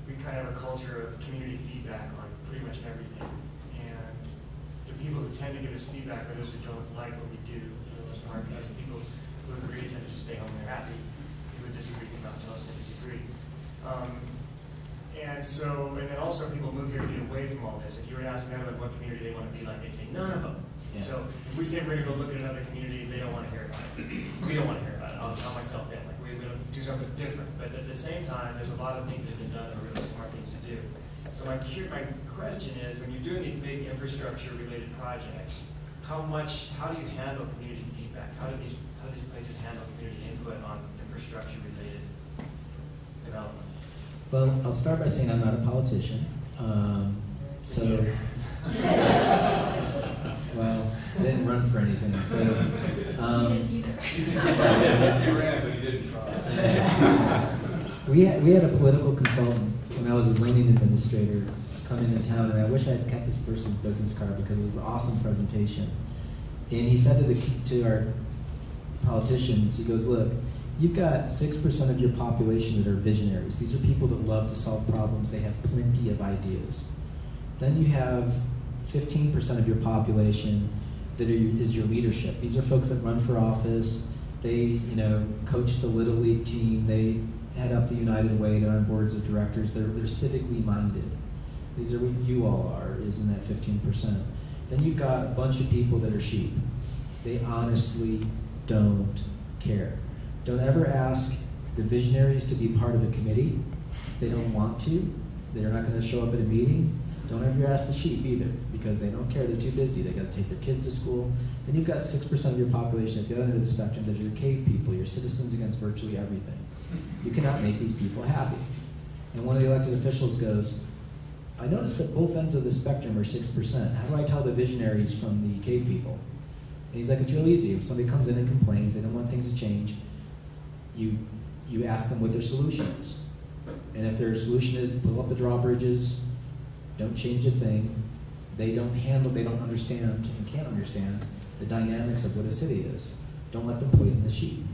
we kind of have a culture of community feedback on pretty much everything. And the people who tend to give us feedback are those who don't like what we do for the most part, because the people who agree tend to just stay home, they're happy. People who disagree can come tell us they disagree. And then also people move here to get away from all this. If you were to ask Nederland what community they want to be like, they'd say none of them. Yeah. So if we say we're going to go look at another community, they don't want to hear about it. We don't want to hear about it. I'll myself in. Like, we're going to do something different. But at the same time, there's a lot of things that have been done that are really smart things to do. So my question is, when you're doing these big infrastructure-related projects, how do you handle community feedback? How do these places handle community input on infrastructure-related development? Well, I'll start by saying I'm not a politician. Well, I didn't run for anything. So, You ran, but you didn't try. We had a political consultant when I was a zoning administrator come into town, and I wish I had kept this person's business card because it was an awesome presentation. And he said to our politicians, he goes, look, you've got 6% of your population that are visionaries. These are people that love to solve problems. They have plenty of ideas. Then you have 15% of your population that is your leadership. These are folks that run for office. They, coach the Little League team. They head up the United Way. They're on boards of directors. They're civically minded. These are what you all are, is in that 15%. Then you've got a bunch of people that are sheep. They honestly don't care. Don't ever ask the visionaries to be part of a committee. They don't want to. They're not going to show up at a meeting. Don't ever ask the sheep either, because they don't care. They're too busy. They got to take their kids to school. Then you've got 6% of your population at the other end of the spectrum that are your cave people, your citizens against virtually everything. You cannot make these people happy. And one of the elected officials goes, I noticed that both ends of the spectrum are 6%. How do I tell the visionaries from the cave people? And he's like, it's real easy. If somebody comes in and complains, they don't want things to change, you ask them what their solution is. And if their solution is pull up the drawbridges, don't change a thing, they don't understand and can't understand the dynamics of what a city is. Don't let them poison the sheep.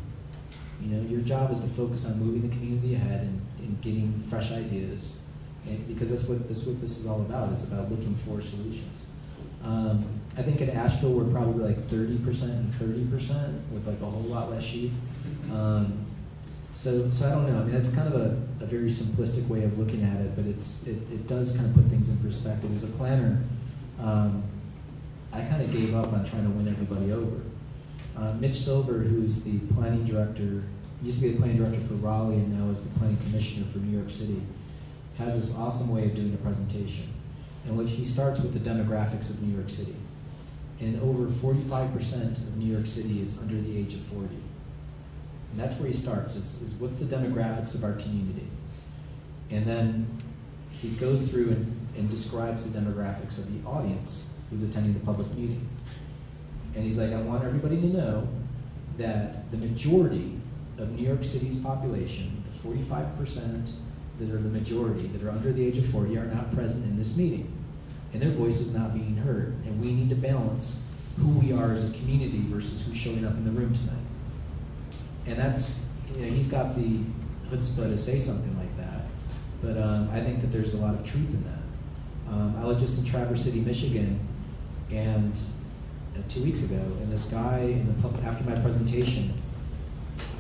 Your job is to focus on moving the community ahead and getting fresh ideas. And because that's what this is all about. It's about looking for solutions. I think in Asheville we're probably like 30% and 30% with like a whole lot less sheep. So I don't know. I mean, that's kind of a very simplistic way of looking at it, but it does kind of put things in perspective. As a planner, I kind of gave up on trying to win everybody over. Mitch Silver, who's the planning director, used to be the planning director for Raleigh and now is the planning commissioner for New York City, has this awesome way of doing a presentation in which he starts with the demographics of New York City. and over 45% of New York City is under the age of 40. And that's where he starts, is what's the demographics of our community? And then he goes through and describes the demographics of the audience who's attending the public meeting. And he's like, I want everybody to know that the majority of New York City's population, the 45% that are the majority, that are under the age of 40, are not present in this meeting. And their voice is not being heard. And we need to balance who we are as a community versus who's showing up in the room tonight. And that's, he's got the chutzpah to say something like that. But I think that there's a lot of truth in that. I was just in Traverse City, Michigan, and 2 weeks ago, and this guy after my presentation,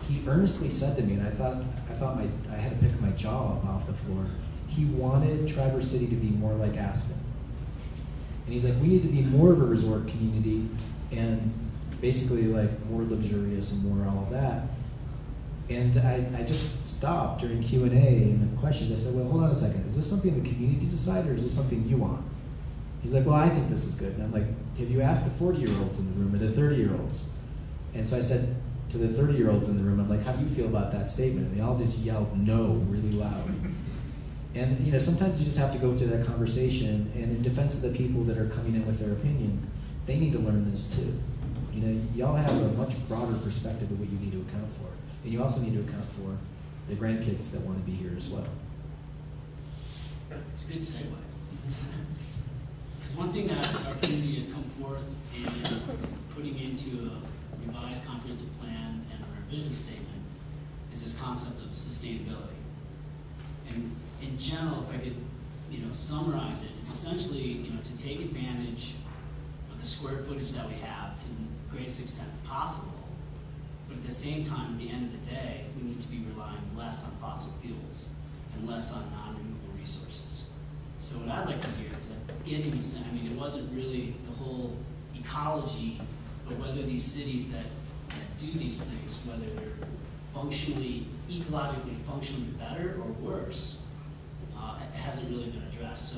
he earnestly said to me, and I thought I had to pick my jaw up off the floor. He wanted Traverse City to be more like Aspen. And he's like, we need to be more of a resort community and basically like more luxurious and more all of that. And I just stopped during Q&A and the questions. I said, well, hold on a second. Is this something the community decided, or is this something you want? He's like, well, I think this is good. And I'm like, have you asked the 40-year-olds in the room or the 30-year-olds? And so I said to the 30-year-olds in the room, I'm like, how do you feel about that statement? And they all just yelled no really loud. And sometimes you just have to go through that conversation, and in defense of the people that are coming in with their opinion, they need to learn this too. Y'all have a much broader perspective of what you need to account for. And you also need to account for the grandkids that want to be here as well. It's a good segue. Because one thing that our community has come forth in putting into a revised comprehensive plan and our vision statement is this concept of sustainability. And in general, if I could, summarize it, it's essentially, to take advantage of the square footage that we have to the greatest extent possible. But at the same time, at the end of the day, we need to be relying less on fossil fuels and less on non-renewable resources. So what I'd like to hear is that getting a sense, it wasn't really the whole ecology, but whether these cities that do these things, whether they're ecologically functionally better or worse, hasn't really been addressed.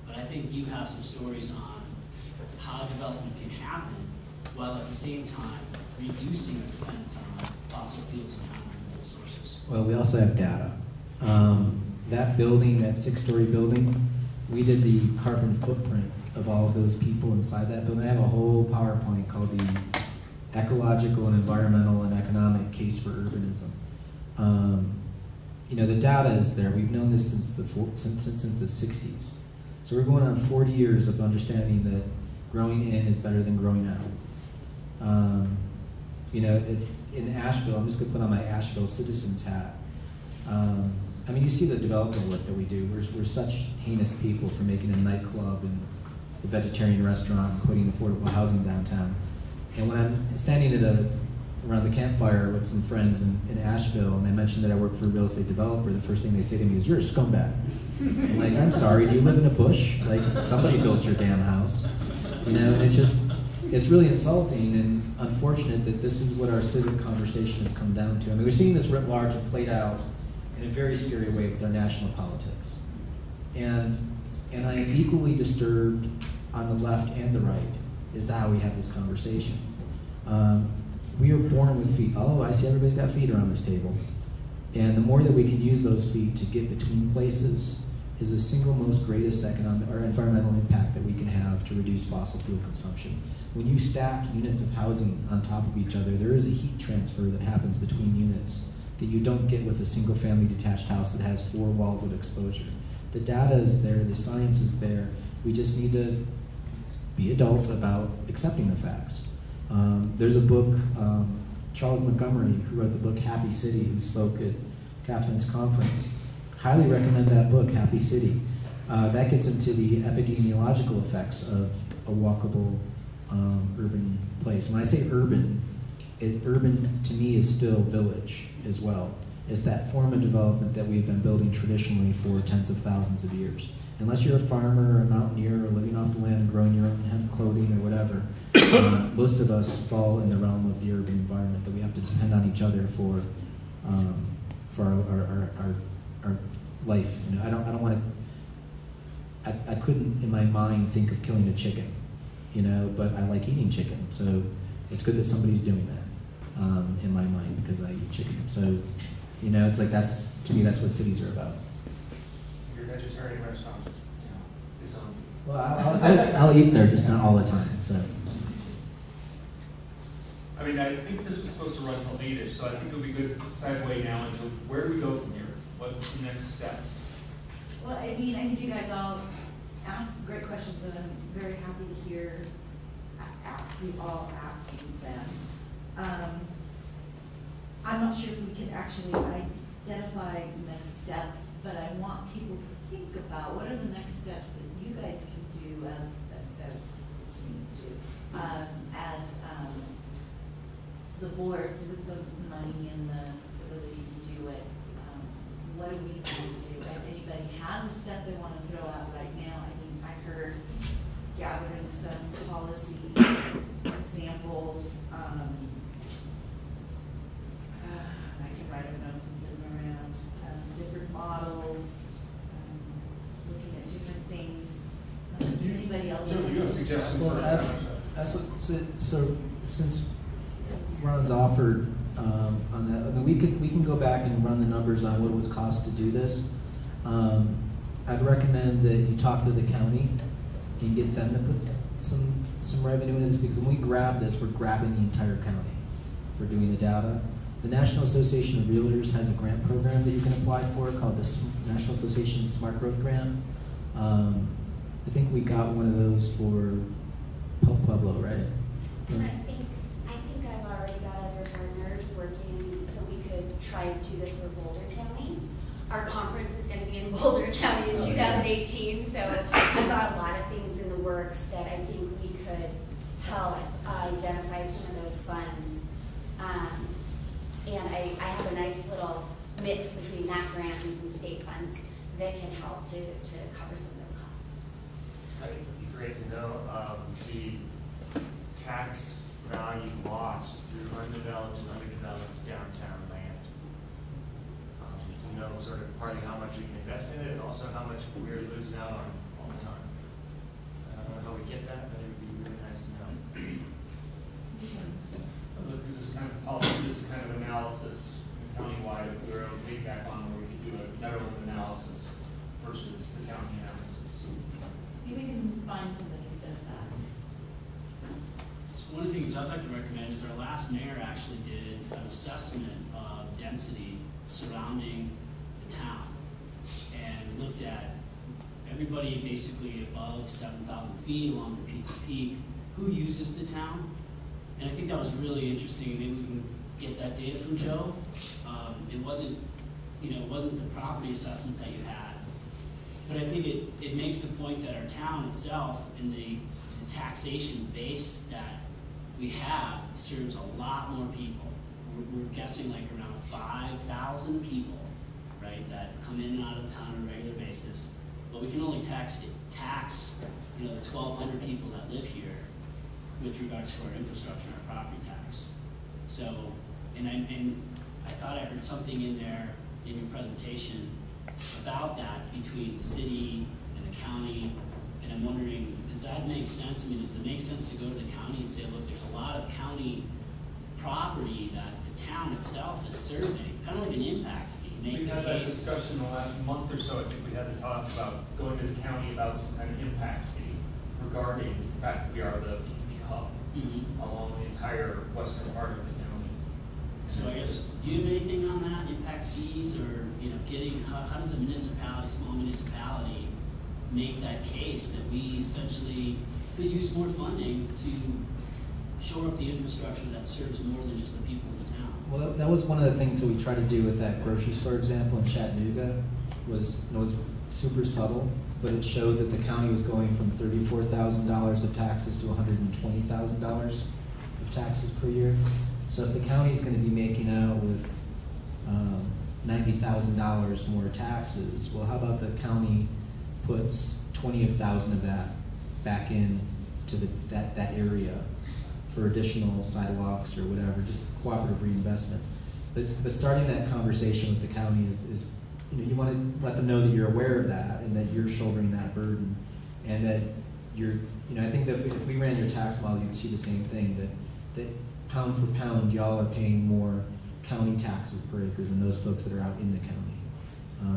But I think you have some stories on how development can happen while at the same time reducing our dependence on fossil fuels and non-renewable sources. Well, we also have data. That building, that 6-story building, we did the carbon footprint of all of those people inside that building. I have a whole PowerPoint called the Ecological and Environmental and Economic Case for Urbanism. The data is there. We've known this since the 60s. So we're going on 40 years of understanding that growing in is better than growing out. If in Asheville, I'm just going to put on my Asheville citizens hat. You see the development work that we do. We're such heinous people for making a nightclub and a vegetarian restaurant and putting affordable housing downtown. And when I'm standing around the campfire with some friends in Asheville, and I mentioned that I work for a real estate developer, the first thing they say to me is, you're a scumbag. I'm like, I'm sorry, do you live in a bush? Like, somebody built your damn house. And it's really insulting and unfortunate that this is what our civic conversation has come down to. We're seeing this writ large and played out in a very scary way with our national politics. And I am equally disturbed on the left and the right as to how we have this conversation. We are born with feet. Oh, I see everybody's got feet around this table. And the more that we can use those feet to get between places is the single most greatest economic or environmental impact that we can have to reduce fossil fuel consumption. When you stack units of housing on top of each other, there is a heat transfer that happens between units that you don't get with a single family detached house that has 4 walls of exposure. The data is there, the science is there. We just need to be adult about accepting the facts. There's a book, Charles Montgomery, who wrote the book Happy City, who spoke at Catherine's conference. Highly recommend that book, Happy City. That gets into the epidemiological effects of a walkable urban place. When I say urban, urban to me is still village as well. It's that form of development that we've been building traditionally for tens of thousands of years. Unless you're a farmer or a mountaineer or living off the land and growing your own hemp clothing or whatever, most of us fall in the realm of the urban environment that we have to depend on each other for our life. I don't want to. I couldn't in my mind think of killing a chicken. you know, but I like eating chicken, so it's good that somebody's doing that, in my mind, because I eat chicken. So, you know, it's like that's, to me, that's what cities are about. Your vegetarian restaurants, you know, disowned. Well, I'll eat there, just not all the time, so. I mean, I think this was supposed to run till 8-ish, so I think it would be good to segue now into where do we go from here? What's the next steps? Well, I mean, I think you guys all asked great questions, and I'm very happy to hear you all asking them. I'm not sure if we can actually identify next steps, but I want people to think about what are the next steps that you guys can do as the boards with the money and the ability to do it. What do we need to do? If anybody has a step they want to throw out right now, I mean, I heard gathering some policy examples. I can write up notes and send them around. Different models, looking at different things. Does anybody else? Jim, do you have suggestions Well, for that's what, so since Ron's offered on that, I mean, we can go back and run the numbers on what it would cost to do this. I'd recommend that you talk to the county and get them to put some revenue into this, because when we grab this, we're grabbing the entire county for doing the data. The National Association of Realtors has a grant program that you can apply for called the National Association Smart Growth Grant. I think we got one of those for Pueblo, right? And I think I've already got other partners working, so we could try to do this for Boulder County. Our conference is going to be in Boulder County in 2018, so I've got a lot of things in the works that I think we could help identify some of those funds. And I have a nice little mix between that grant and some state funds that can help to cover some of those costs. I think it'd be great to know the tax value lost through undeveloped and underdeveloped downtown land. To know sort of partly how much we can invest in it and also how much we're losing out on all the time. I don't know how we get that, but it would be really nice to know. I'd look through this kind of policy, this kind of analysis countywide, if we were able to take back on where we could do a Nederland analysis versus the county analysis. Maybe we can find somebody who does that. So one of the things I'd like to recommend is our last mayor actually did an assessment of density surrounding the town and looked at everybody basically above 7,000 feet along the peak to peak, who uses the town. And I think that was really interesting. Maybe we can get that data from Joe. It wasn't, it wasn't the property assessment that you had, but I think it makes the point that our town itself and the taxation base that we have serves a lot more people. We're guessing like around 5,000 people, right, that come in and out of town on a regular basis, but we can only tax the 1,200 people that live here with regards to our infrastructure and our property tax. So, and I thought I heard something in there in your presentation about that between the city and the county, and I'm wondering, does that make sense? I mean, does it make sense to go to the county and say, look, there's a lot of county property that the town itself is serving, kind of like an impact fee? We've had that discussion in the last month or so. I think we had to talk about going to the county about some kind of impact fee regarding the fact that we are the PPP hub along the entire western part of the county. So I guess, do you have anything on that, impact fees, or how does a municipality, small municipality, make that case that we essentially could use more funding to shore up the infrastructure that serves more than just the people of the town? Well, that was one of the things that we tried to do with that grocery store example in Chattanooga. Was super subtle, but it showed that the county was going from $34,000 of taxes to $120,000 of taxes per year. So if the county is going to be making out with $90,000 more taxes, well, how about the county puts 20,000 of that back in to that area for additional sidewalks or whatever, just cooperative reinvestment. But starting that conversation with the county is you want to let them know that you're aware of that and that you're shouldering that burden, and that I think that if we ran your tax model, you'd see the same thing, that pound for pound, y'all are paying more county taxes per acre than those folks that are out in the county.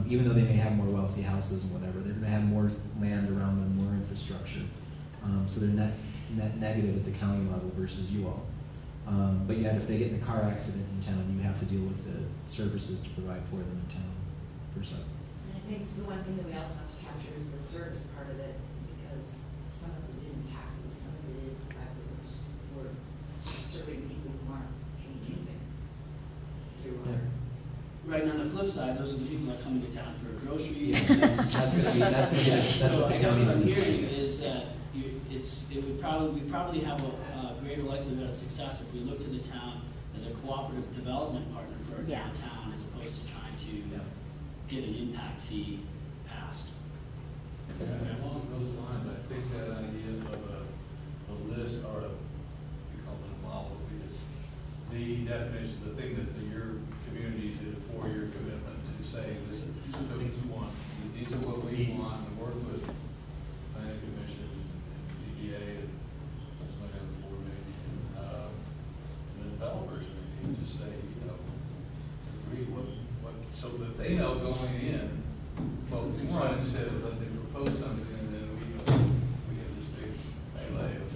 Even though they may have more wealthy houses and whatever, they're gonna have more land around them, more infrastructure. So they're net negative at the county level versus you all. But yet, if they get in a car accident in town, you have to deal with the services to provide for them in town, per se. And I think the one thing that we also have to capture is the service part of it, because some of it isn't taxes, some of it is the fact that we're serving people who aren't paying anything through our. Right, and on the flip side, those are the people that come into town for groceries. That's So what I the guess what I'm county's hearing saying. is that we probably have a greater likelihood of success if we look to the town as a cooperative development partner for our Yes. downtown, as opposed to trying to get an impact fee passed. And along those lines, I think that idea of a list or we call it a model, because the definition, the thing that your community did a 4-year commitment to say, listen, these are the things we want, these are what we want, and work with planning commission and DDA and somebody on the board maybe, and the developers, and just say, agree what, so that they know going in, what we want, instead of that they propose something and then we get this big melee of.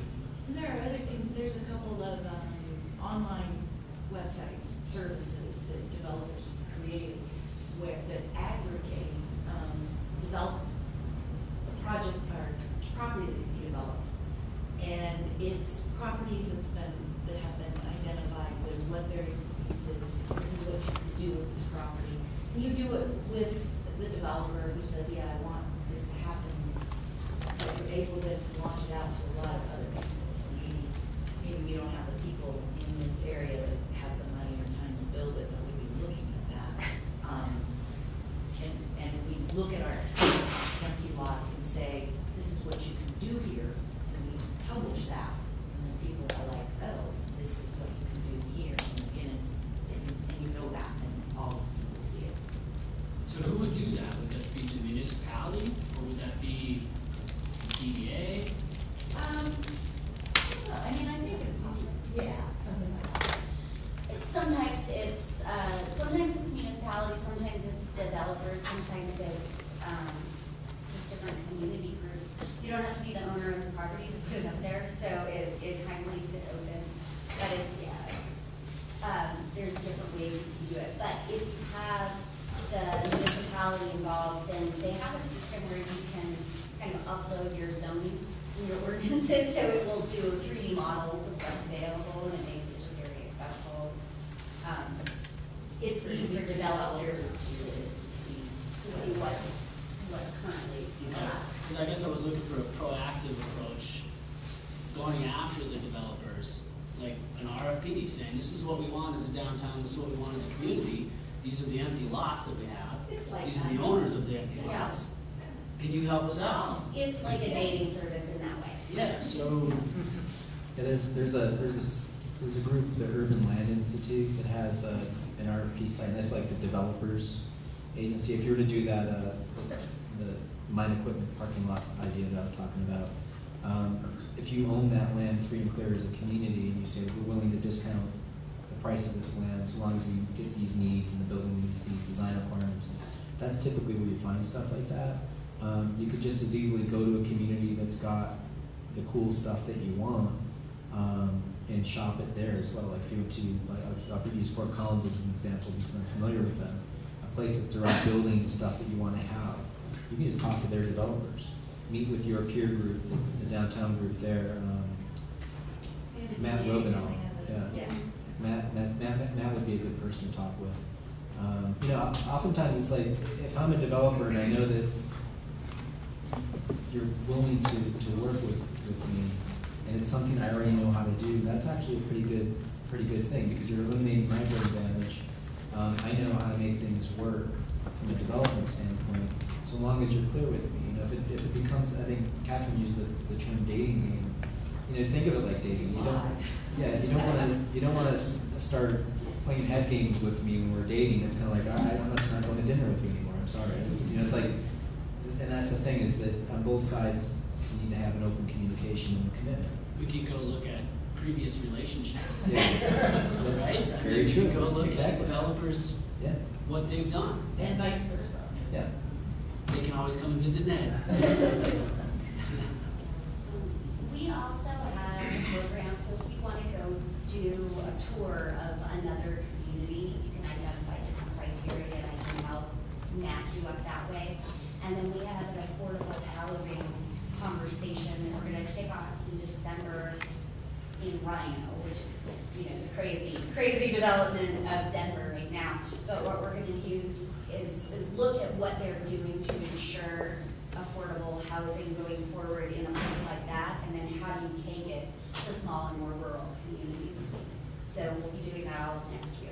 And there are other things, there's a couple of online websites, services that developers have created that aggregate development, project or property that can be developed. And it's properties that have been identified with what their use is. This is what you can do with this property. And you do it with the developer who says, yeah, I want this to happen. But you're able then to launch it out to a lot of other people. So maybe we don't have the people in this area that have the money or time to build it, but we'd be looking at that. And we look at our empty lots and say, this is what you can do here, and we publish that. And then people are like, oh, this is what you can do here, and you know that, and all these people see it. So who would do that? Would that be the municipality, or would that be DDA? I mean, I think it's something like that. Sometimes it's municipalities, sometimes it's developers, sometimes it's just different community groups. You don't have to be the owner of the property to put it up there, so it kind of leaves it open. But there's different ways you can do it. But if you have the municipality involved, then they have a system where you can kind of upload your zoning and your ordinances, so it will do 3D models of what's available, and it makes it just very accessible. It's easier for developers to see what's currently allowed. Because I guess I was looking for a proactive approach, going after the developers, like an RFP, saying this is what we want as a downtown, this is what we want as a community, these are the empty lots that we have, It's like these are that. the owners of the empty lots. Can you help us out? It's like a dating service in that way. Yeah, so Yeah, there's a group, the Urban Land Institute, that has an RFP site. That's like the developers agency. If you were to do that, the mine equipment parking lot idea that I was talking about, if you own that land free and clear as a community, and you say we're willing to discount the price of this land so long as we get these needs and the building meets these design requirements, that's typically where you find stuff like that. You could just as easily go to a community that's got the cool stuff that you want, and shop it there as well. Like if you went to, I'll use Fort Collins as an example because I'm familiar with them, a place that's around building stuff that you want to have. You can just talk to their developers, meet with your peer group, the downtown group there. Matt Robinall, yeah. Matt would be a good person to talk with. Oftentimes it's like, if I'm a developer and I know that you're willing to work with me, and it's something I already know how to do, that's actually a pretty good thing, because you're eliminating my advantage. I know how to make things work from a development standpoint, so long as you're clear with me. If it becomes, I think Catherine used the term dating game. Think of it like dating. You don't want to start playing head games with me when we're dating. It's kind of like, I'm not going to dinner with you anymore. I'm sorry. It's like, and that's the thing, is that on both sides, need to have an open communication and commitment. We could go look at previous relationships. Yeah. Right? Very We true. could go look at Exactly. developers, Yeah. what they've done. And vice versa. Yeah. They can always come and visit Ned. We also have a program, so if you want to go do a tour of another community, you can identify different criteria and I can help match you up that way. And then we have an affordable housing conversation that we're going to kick off in December in Rhino, which is, you know, the crazy development of Denver right now. But what we're going to use is look at what they're doing to ensure affordable housing going forward in a place like that, and then how do you take it to small and more rural communities. So we'll be doing that all next year.